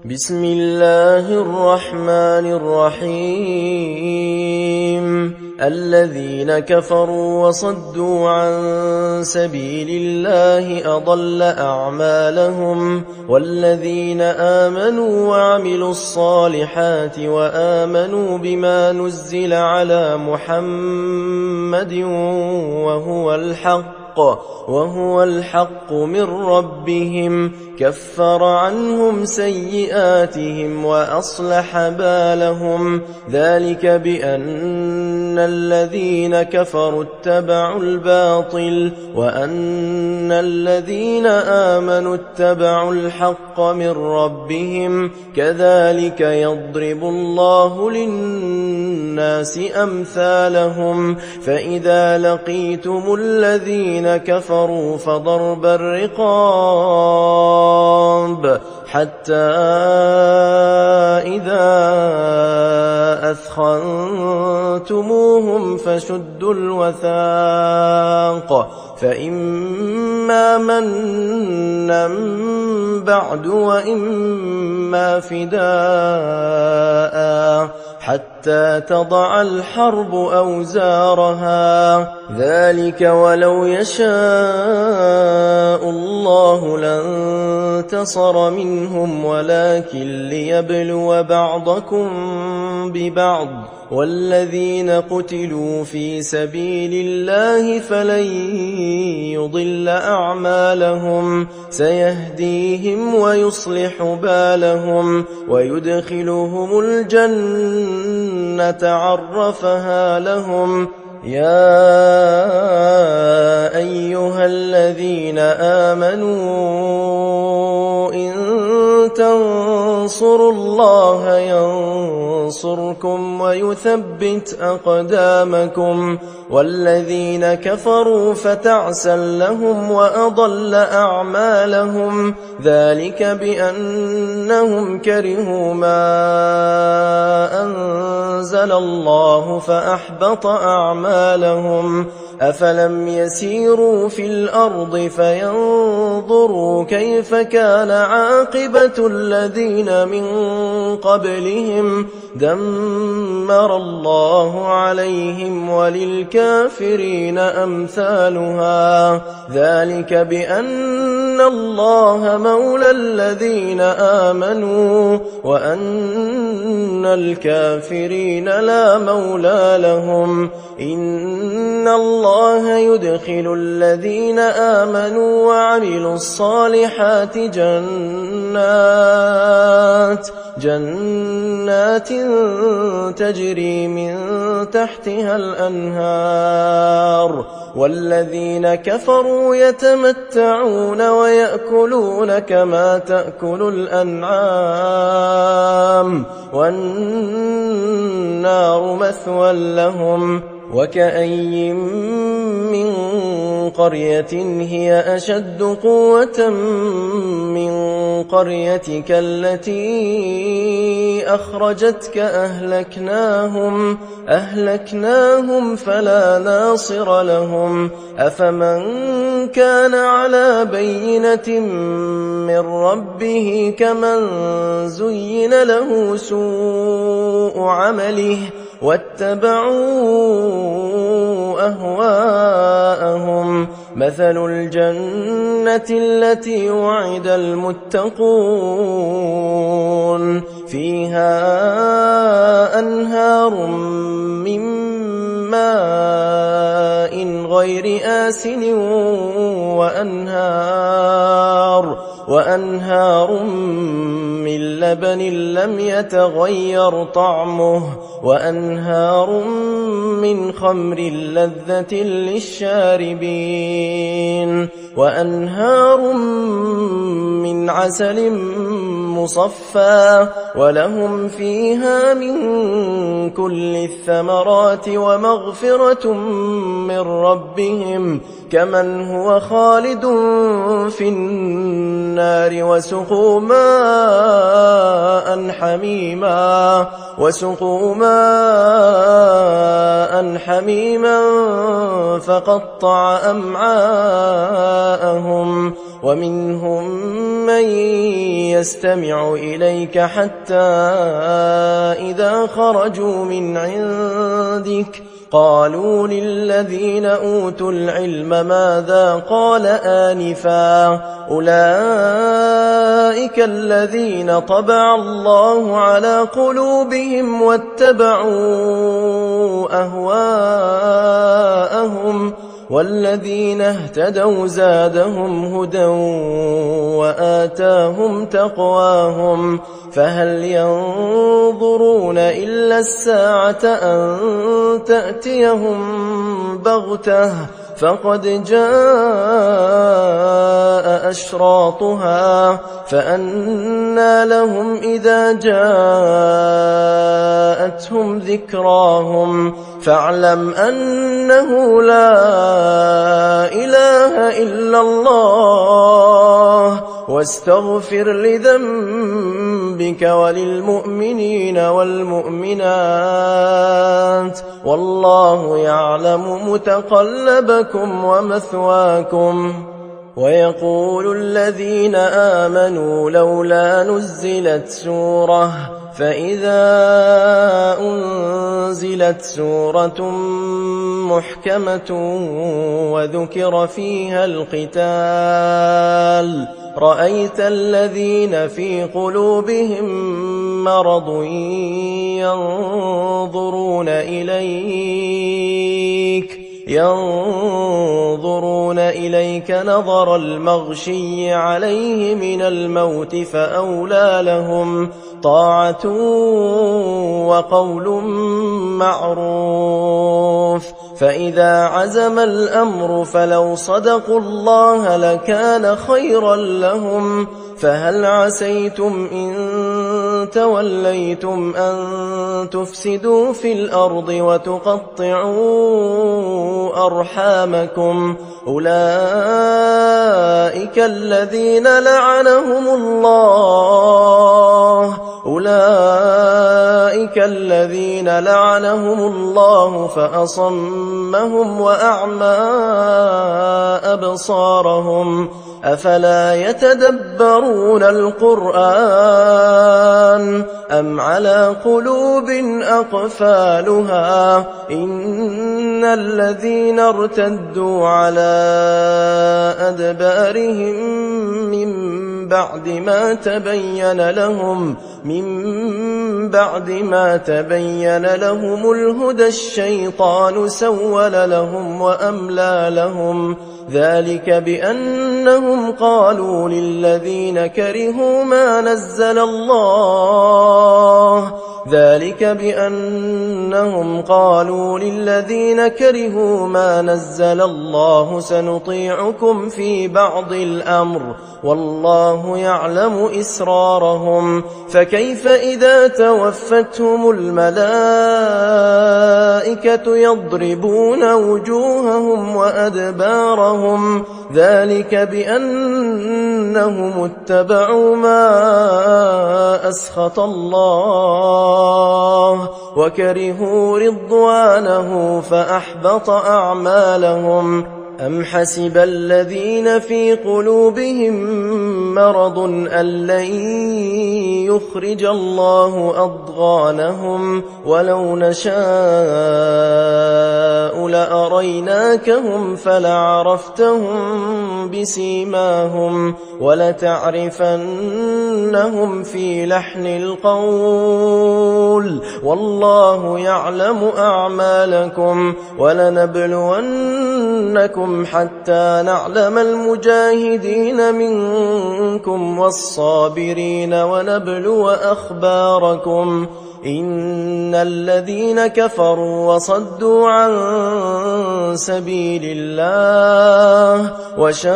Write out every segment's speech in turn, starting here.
بسم الله الرحمن الرحيم الذين كفروا وصدوا عن سبيل الله أضل أعمالهم والذين آمنوا وعملوا الصالحات وآمنوا بما نزل على محمد وهو الحق من ربهم كفر عنهم سيئاتهم وأصلح بالهم ذلك بأن الذين كفروا اتبعوا الباطل وأن الذين آمنوا اتبعوا الحق من ربهم كذلك يضرب الله للناس أمثالهم فإذا لقيتم الذين كفروا فضرب الرقاب حتى إذا أثخنتموهم فشدوا الوثاق فإما منا بعد وإما فداء حتى تضع الحرب أوزارها ذلك ولو يشاء الله لانتصر منهم ولكن ليبلو بعضكم ببعض والذين قتلوا في سبيل الله فلن يضل أعمالهم سيهديهم ويصلح بالهم ويدخلهم الجنة عرفها لهم يا أيها الذين آمنوا إن تنصروا الله ينصركم ويثبت أقدامكم والذين كفروا فتعسا لهم وأضل أعمالهم ذلك بأنهم كرهوا ما أنزل الله فأحبط أعمالهم أفلم يسيروا في الأرض فينظروا كيف كان عاقبة الذين من قبلهم دمر الله عليهم وللكافرين أمثالها ذلك بأن الله مولى الذين آمنوا وأن الكافرين لا مولى لهم إن الله يدخل الذين آمنوا وعملوا الصالحات جنات تجري من تحتها الأنهار والذين كفروا يتمتعون ويأكلون كما تأكل الأنعام والنار مثوى لهم وكأي من قرية هي أشد قوة من قريتك التي أخرجتك أهلكناهم فلا ناصر لهم أفمن كان على بينة من ربه كمن زين له سوء عمله واتبعوا أهواءهم مثل الجنة التي وعد المتقون فيها أنهار من ماء غير آسن وأنهار من لبن لم يتغير طعمه وأنهار من خمر لذة للشاربين وأنهار من عسل مصفى ولهم فيها من كل الثمرات ومغفرة من ربهم كمن هو خالد في النار وسقوا ماء حميما فقطع أمعاءهم ومنهم من يستمع إليك حتى إذا خرجوا من عندك قالوا للذين أوتوا العلم ماذا قال آنفا أولئك الذين طبع الله على قلوبهم واتبعوا أهواءهم والذين اهتدوا زادهم هدى وآتاهم تقواهم فهل ينظرون إلا الساعة أن تأتيهم بغتة فقد جاء أشراطها فأنى لهم إذا جاءتهم ذكراهم فاعلم أنه لا إله إلا الله واستغفر لذنبك وللمؤمنين والمؤمنات والله يعلم متقلبكم ومثواكم ويقول الذين آمنوا لولا نزلت سورة فإذا أنزلت سورة محكمة وذكر فيها القتال رأيت الذين في قلوبهم مرض ينظرون إليك نظر المغشي عليه من الموت فأولى لهم طاعة وقول معروف فإذا عزم الأمر فلو صدقوا الله لكان خيرا لهم فهل عسيتم إن توليتم أن تفسدوا في الأرض وتقطعوا أرحامكم أولئك الذين لعنهم الله فأصمهم وأعمى أبصارهم أفلا يتدبرون القرآن أم على قلوب أقفالها إن الذين ارتدوا على أدبارهم من بعد ما تبين لهم الهدى الشيطان سول لهم وأملى لهم ذلك بأنهم قالوا للذين كرهوا ما نزل الله سنطيعكم في بعض الأمر والله يعلم إسرارهم فكيف إذا توفتهم الملائكة يضربون وجوههم وأدبارهم ذلك بأنهم اتبعوا ما أسخط الله وكرهوا رضوانه فأحبط أعمالهم أم حسب الذين في قلوبهم مرض أن لن يخرج الله أضغانهم ولو نشاء لأريناكهم فلعرفتهم بسيماهم ولتعرفنهم في لحن القول والله يعلم أعمالكم ولنبلونكم حتى نعلم المجاهدين منكم والصابرين ونبلو أخباركم إن الذين كفروا وصدوا عن سبيل الله وشاقوا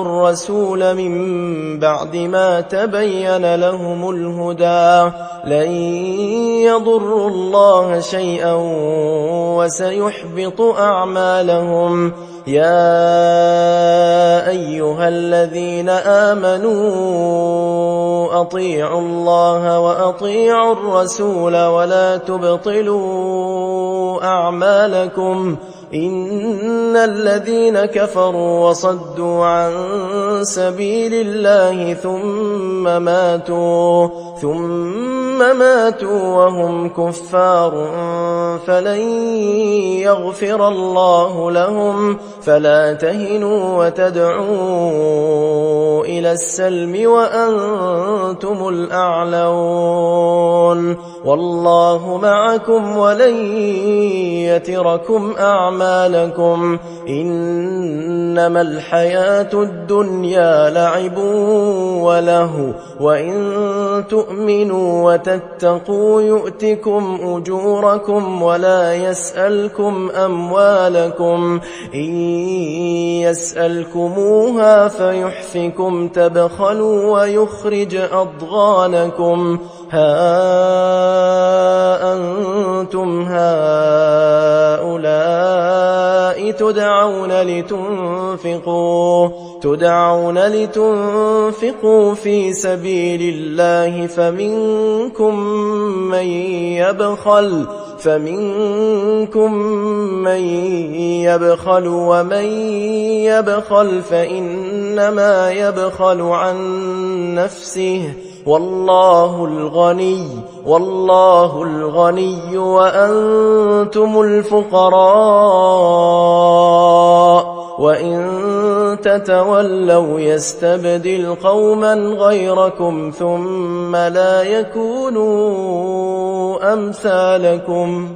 الرسول من بعد ما تبين لهم الهدى لن يضروا الله شيئا وسيحبط أعمالهم يا أيها الذين آمنوا أطيعوا الله وأطيعوا الرسول ولا تبطلوا أعمالكم إن الذين كفروا وصدوا عن سبيل الله ثم ماتوا وهم كفار فلن يغفر الله لهم فلا تهنوا وتدعوا إلى السلم وأنتم الأعلون والله معكم ولن يتركم أعمالكم إنما الحياة الدنيا لعب وله وإن تؤمنوا وتتقوا يؤتكم أجوركم ولا يسألكم أموالكم إن يسألكموها فيحفكم تبخلوا ويخرج أضغانكم ها أنتم هؤلاء تدعون لتنفقوا في سبيل الله فمنكم من يبخل ومن يبخل فإنما يبخل عن نفسه والله الغني وأنتم الفقراء وإن تتولوا يستبدل قوما غيركم ثم لا يكونوا أمثالكم